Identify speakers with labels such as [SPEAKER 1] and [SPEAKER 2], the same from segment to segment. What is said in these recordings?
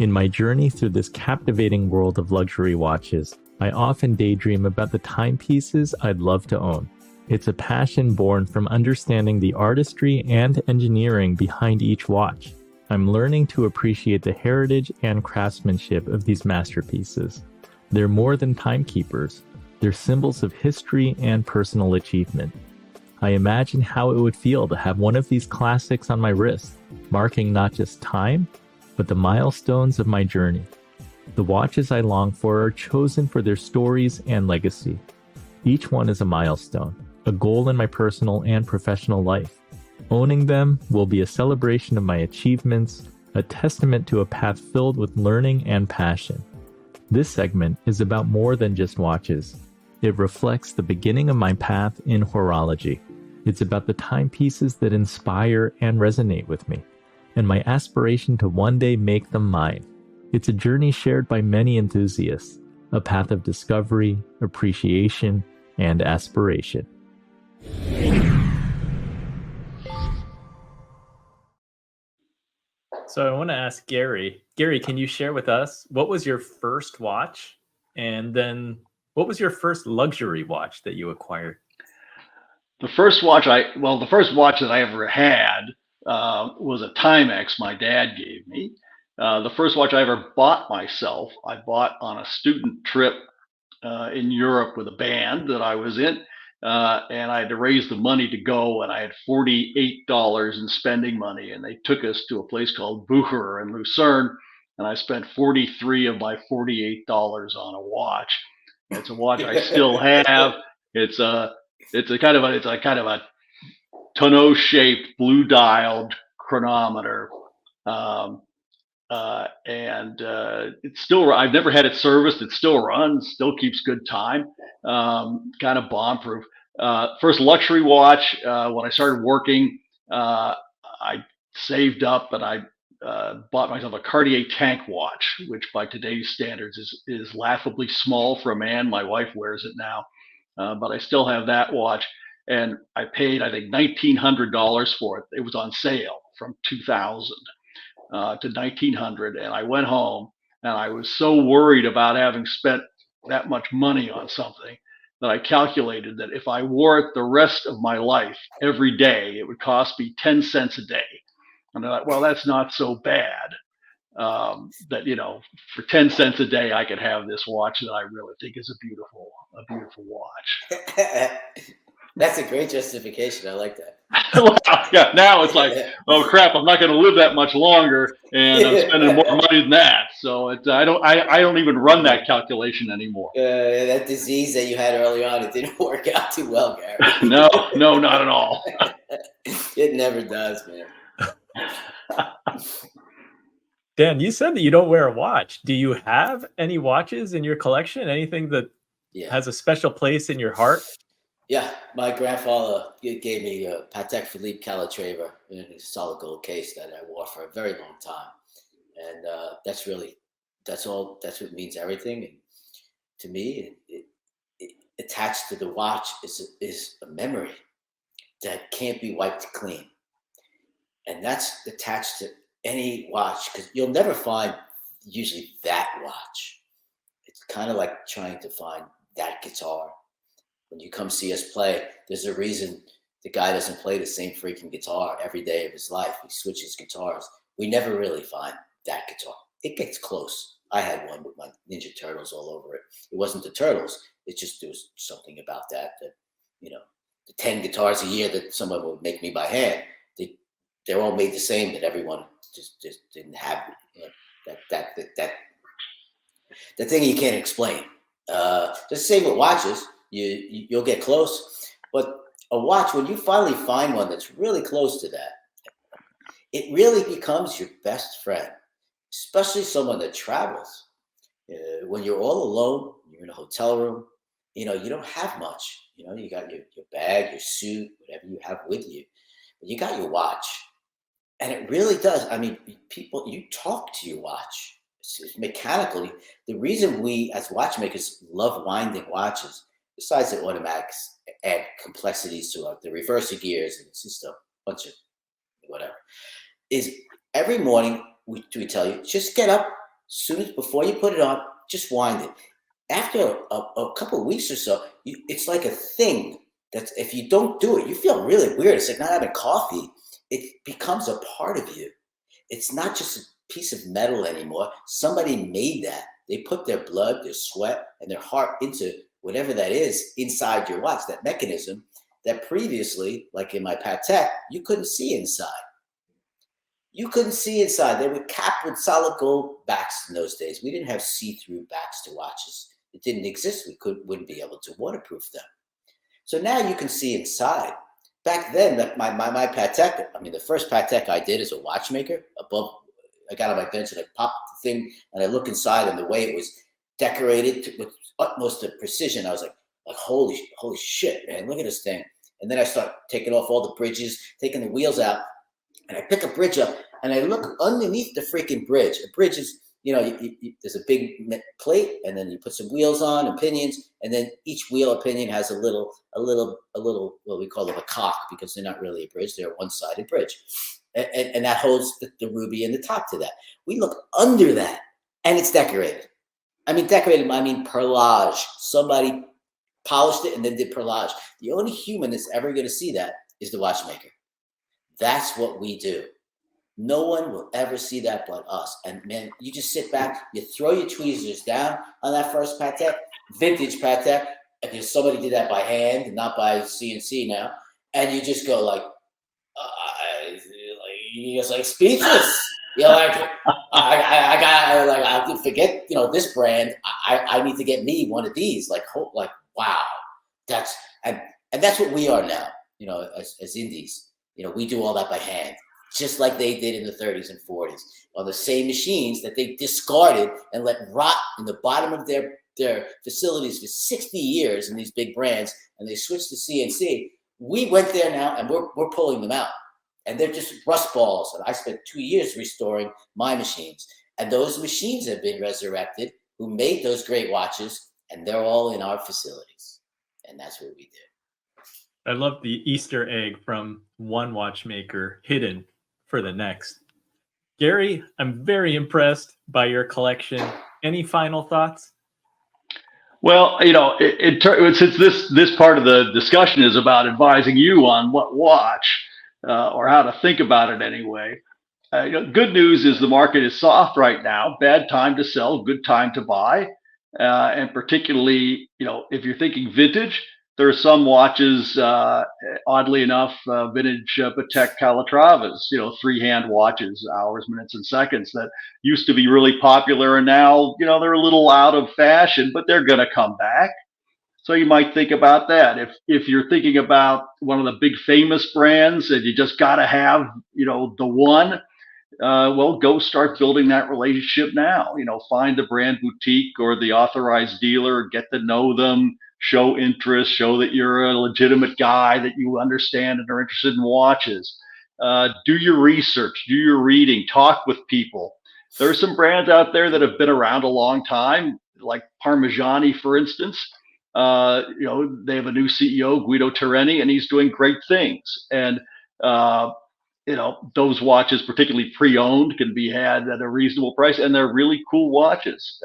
[SPEAKER 1] In my journey through this captivating world of luxury watches, I often daydream about the timepieces I'd love to own. It's a passion born from understanding the artistry and engineering behind each watch. I'm learning to appreciate the heritage and craftsmanship of these masterpieces. They're more than timekeepers. They're symbols of history and personal achievement. I imagine how it would feel to have one of these classics on my wrist, marking not just time, but the milestones of my journey. The watches I long for are chosen for their stories and legacy. Each one is a milestone, a goal in my personal and professional life. Owning them will be a celebration of my achievements, a testament to a path filled with learning and passion. This segment is about more than just watches. It reflects the beginning of my path in horology. It's about the timepieces that inspire and resonate with me, and my aspiration to one day make them mine. It's a journey shared by many enthusiasts, a path of discovery, appreciation, and aspiration. So I want to ask Gary. Gary, can you share with us what was your first watch? And then what was your first luxury watch that you acquired?
[SPEAKER 2] The first watch that I ever had was a Timex my dad gave me. The first watch I ever bought myself, I bought on a student trip in Europe with a band that I was in. And I had to raise the money to go, and I had $48 in spending money. And they took us to a place called Bucher in Lucerne, and I spent 43 of my $48 on a watch. It's a watch I still have. It's a kind of a tonneau-shaped, blue-dialed chronometer, and it's still. I've never had it serviced. It still runs. Still keeps good time. Kind of bomb-proof. First luxury watch. When I started working, I saved up and I bought myself a Cartier tank watch, which by today's standards is laughably small for a man. My wife wears it now. But I still have that watch, and I paid, I think, $1,900 for it. It was on sale from 2000 to 1900, and I went home, and I was so worried about having spent that much money on something that I calculated that if I wore it the rest of my life every day, it would cost me 10 cents a day. And I thought, well, that's not so bad. That for 10 cents a day I could have this watch that I really think is a beautiful watch.
[SPEAKER 3] That's a great justification. I like that.
[SPEAKER 2] Well, yeah, now it's like, oh crap, I'm not going to live that much longer, and I'm spending more money than that. So I don't even run that calculation anymore.
[SPEAKER 3] That disease that you had early on, it didn't work out too well, Gary.
[SPEAKER 2] No, not at all.
[SPEAKER 3] It never does, man.
[SPEAKER 1] Dan, you said that you don't wear a watch. Do you have any watches in your collection? Anything that has a special place in your heart?
[SPEAKER 3] Yeah, my grandfather gave me a Patek Philippe Calatrava in a solid gold case that I wore for a very long time, and that's what means everything. And to me, it attached to the watch is a memory that can't be wiped clean, and that's attached to any watch, because you'll never find usually that watch. It's kind of like trying to find that guitar. When you come see us play, there's a reason the guy doesn't play the same freaking guitar every day of his life. He switches guitars. We never really find that guitar. It gets close. I had one with my Ninja Turtles all over it. It wasn't the Turtles. It just, there was something about that the 10 guitars a year that someone would make me by hand, they're all made the same, that everyone just didn't have that thing you can't explain. Just the same with watches. You'll get close, but a watch, when you finally find one that's really close to that, it really becomes your best friend, especially someone that travels. When you're all alone, you're in a hotel room, you don't have much. You got your bag, your suit, whatever you have with you, but you got your watch. And it really does. I mean, you talk to your watch. It's mechanically. The reason we as watchmakers love winding watches, besides the automatics add complexities to the reverser gears, and it's just a bunch of whatever, is every morning we tell you, just get up Before you put it on, just wind it. After a couple of weeks or so, it's like a thing that's, if you don't do it, you feel really weird. It's like not having coffee. It becomes a part of you. It's not just a piece of metal anymore. Somebody made that. They put their blood, their sweat, and their heart into whatever that is inside your watch, that mechanism that previously, like in my Patek, you couldn't see inside. You couldn't see inside. They were capped with solid gold backs in those days. We didn't have see-through backs to watches. It didn't exist. We wouldn't be able to waterproof them. So now you can see inside. Back then, my Patek, I mean, the first Patek I did as a watchmaker, I got on my bench and I popped the thing and I look inside, and the way it was decorated with utmost of precision, I was like holy shit, man, look at this thing. And then I start taking off all the bridges, taking the wheels out, and I pick a bridge up and I look underneath the freaking bridge. A bridge is, there's a big plate, and then you put some wheels on and pinions, and then each wheel or pinion has a little, well, we call them a cock, because they're not really a bridge. They're a one-sided bridge. And that holds the ruby in the top to that. We look under that, and it's decorated. I mean, perlage. Somebody polished it and then did perlage. The only human that's ever going to see that is the watchmaker. That's what we do. No one will ever see that but us. And man, you just sit back, you throw your tweezers down on that first Patek, vintage Patek, because somebody did that by hand and not by CNC now, and you just go like, you're just like speechless. You're like, I can forget, this brand. I need to get me one of these. Like wow, that's what we are now. As indies, we do all that by hand, just like they did in the 30s and 40s on the same machines that they discarded and let rot in the bottom of their facilities for 60 years in these big brands, and they switched to CNC. We went there now, and we're pulling them out. And they're just rust balls. And I spent 2 years restoring my machines. And those machines have been resurrected, who made those great watches, and they're all in our facilities. And that's what we do.
[SPEAKER 1] I love the Easter egg from one watchmaker hidden for the next. Gary, I'm very impressed by your collection. Any final thoughts?
[SPEAKER 2] Well, since this part of the discussion is about advising you on what watch, or how to think about it anyway. Good news is the market is soft right now. Bad time to sell, good time to buy. And particularly, if you're thinking vintage, there are some watches, oddly enough, vintage Patek Calatravas, 3-hand watches, hours, minutes, and seconds, that used to be really popular. And now, they're a little out of fashion, but they're going to come back. So you might think about that. If you're thinking about one of the big famous brands and you just got to have, the one, well, go start building that relationship now. Find the brand boutique or the authorized dealer, get to know them, show interest, show that you're a legitimate guy, that you understand and are interested in watches. Do your research, do your reading, talk with people. There are some brands out there that have been around a long time, like Parmigiani, for instance. They have a new CEO, Guido Tereni, and he's doing great things. And, those watches, particularly pre-owned, can be had at a reasonable price, and they're really cool watches.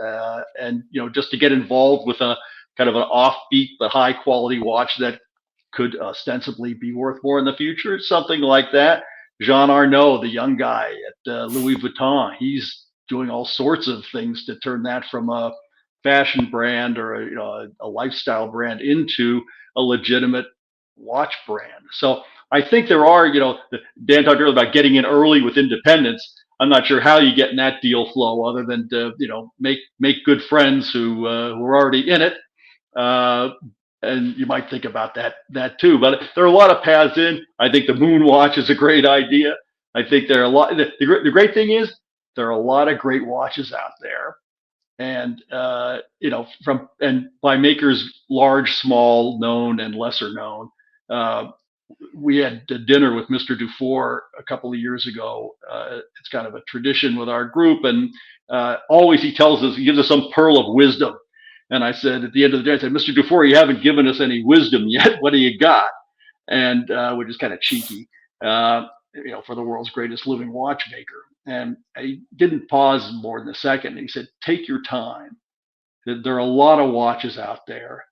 [SPEAKER 2] And just to get involved with a kind of an offbeat but high quality watch that could ostensibly be worth more in the future, something like that. Jean Arnaud, the young guy at Louis Vuitton, he's doing all sorts of things to turn that from a fashion brand or a lifestyle brand into a legitimate watch brand. So I think there are, Dan talked earlier about getting in early with independence. I'm not sure how you get in that deal flow other than to, make good friends who are already in it. And you might think about that too. But there are a lot of paths in. I think the moon watch is a great idea. I think there are a lot. The great thing is there are a lot of great watches out there. And by makers large, small, known, and lesser known. We had dinner with Mr. Dufour a couple of years ago. It's kind of a tradition with our group, and always he gives us some pearl of wisdom. And I said at the end of the day, I said, Mr. Dufour, you haven't given us any wisdom yet. What do you got? And which is kind of cheeky, for the world's greatest living watchmaker. And he didn't pause more than a second. He said, take your time. There are a lot of watches out there.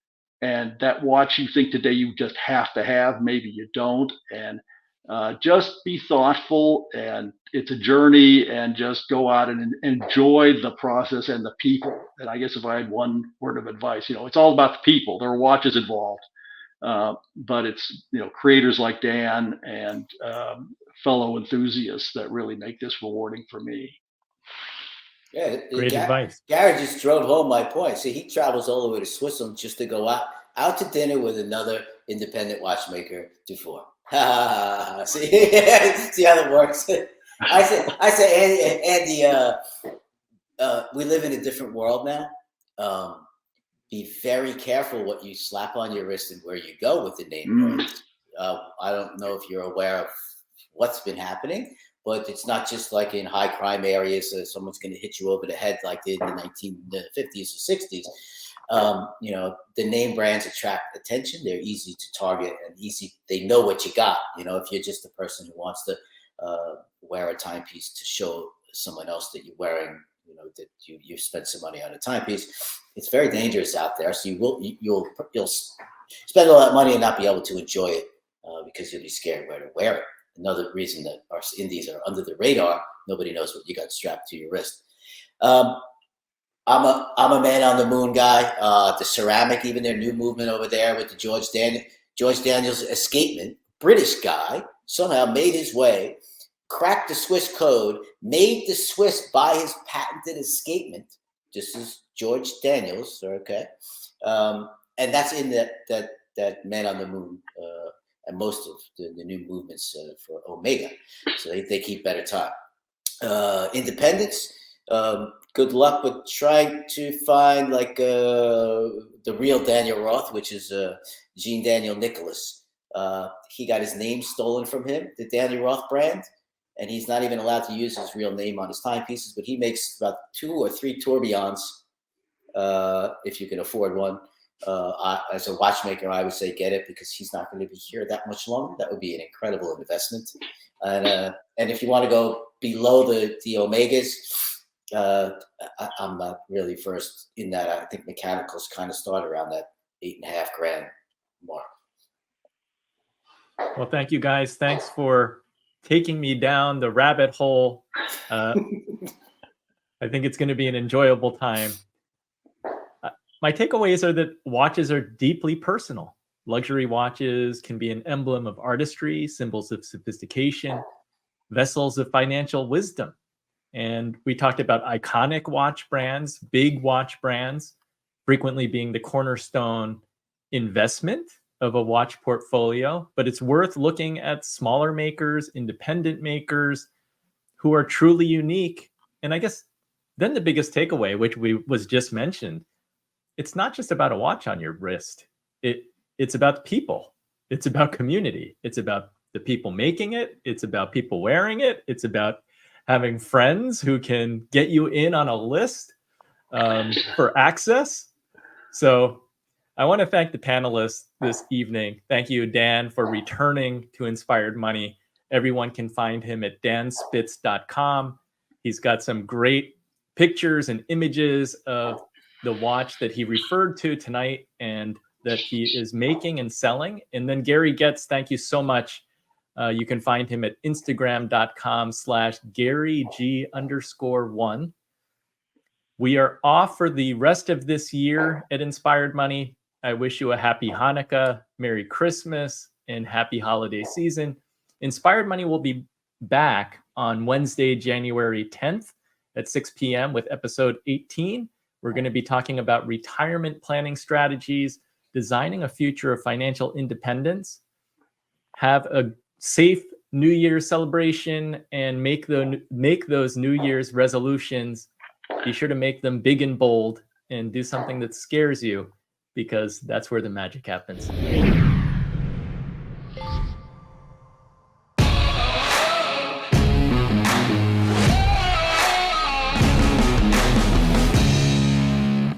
[SPEAKER 2] And that watch you think today you just have to have, maybe you don't. And just be thoughtful. And it's a journey, and just go out and enjoy the process and the people. And I guess if I had one word of advice, it's all about the people. There are watches involved. But it's creators like Dan and fellow enthusiasts that really make this rewarding for me.
[SPEAKER 3] Yeah,
[SPEAKER 1] Great advice.
[SPEAKER 3] Gary just drove home my point. See, he travels all the way to Switzerland just to go out to dinner with another independent watchmaker Dufour. See, see how that works. I say, Andy, we live in a different world now. Be very careful what you slap on your wrist and where you go with the name brand. I don't know if you're aware of what's been happening, but it's not just like in high crime areas, someone's going to hit you over the head like they did in the 1950s or 60s. The name brands attract attention. They're easy to target and easy. They know what you got. If you're just a person who wants to wear a timepiece to show someone else that you're wearing, that you spent some money on a timepiece, it's very dangerous out there. So you'll spend all that money and not be able to enjoy it because you'll be scared where to wear it. Another reason that our indies are under the radar, nobody knows what you got strapped to your wrist. I'm a man on the moon guy. The ceramic, even their new movement over there with the George Daniels escapement, British guy, somehow made his way, cracked the Swiss code, made the Swiss buy his patented escapement. This is George Daniels, okay? And that's in that Man on the Moon and most of the new movements for Omega. So they keep better time. Independence, good luck with trying to find like the real Daniel Roth, which is Jean Daniel Nicholas. He got his name stolen from him, the Daniel Roth brand, and he's not even allowed to use his real name on his timepieces, but he makes about 2 or 3 tourbillons, if you can afford one. As a watchmaker, I would say get it, because he's not going to be here that much longer. That would be an incredible investment. And if you want to go below the Omegas, I'm not really versed in that. I think mechanicals kind of start around that $8,500 mark.
[SPEAKER 1] Well, thank you guys. Thanks for taking me down the rabbit hole. I think it's going to be an enjoyable time. My takeaways are that watches are deeply personal. Luxury watches can be an emblem of artistry, symbols of sophistication, vessels of financial wisdom. And we talked about iconic watch brands, big watch brands, frequently being the cornerstone investment of a watch portfolio. But it's worth looking at smaller makers, independent makers who are truly unique. And I guess then the biggest takeaway, which was just mentioned, it's not just about a watch on your wrist. It's about people. It's about community. It's about the people making it. It's about people wearing it. It's about having friends who can get you in on a list for access. So I want to thank the panelists this evening. Thank you, Dan, for returning to Inspired Money. Everyone can find him at danspitz.com. He's got some great pictures and images of the watch that he referred to tonight and that he is making and selling. And then Gary Getz, thank you so much. You can find him at instagram.com/GaryG_1. We are off for the rest of this year at Inspired Money. I wish you a happy Hanukkah, Merry Christmas, and happy holiday season. Inspired Money will be back on Wednesday, January 10th at 6 p.m. with episode 18. We're going to be talking about retirement planning strategies, designing a future of financial independence, have a safe New Year's celebration, and make those New Year's resolutions. Be sure to make them big and bold and do something that scares you, because that's where the magic happens.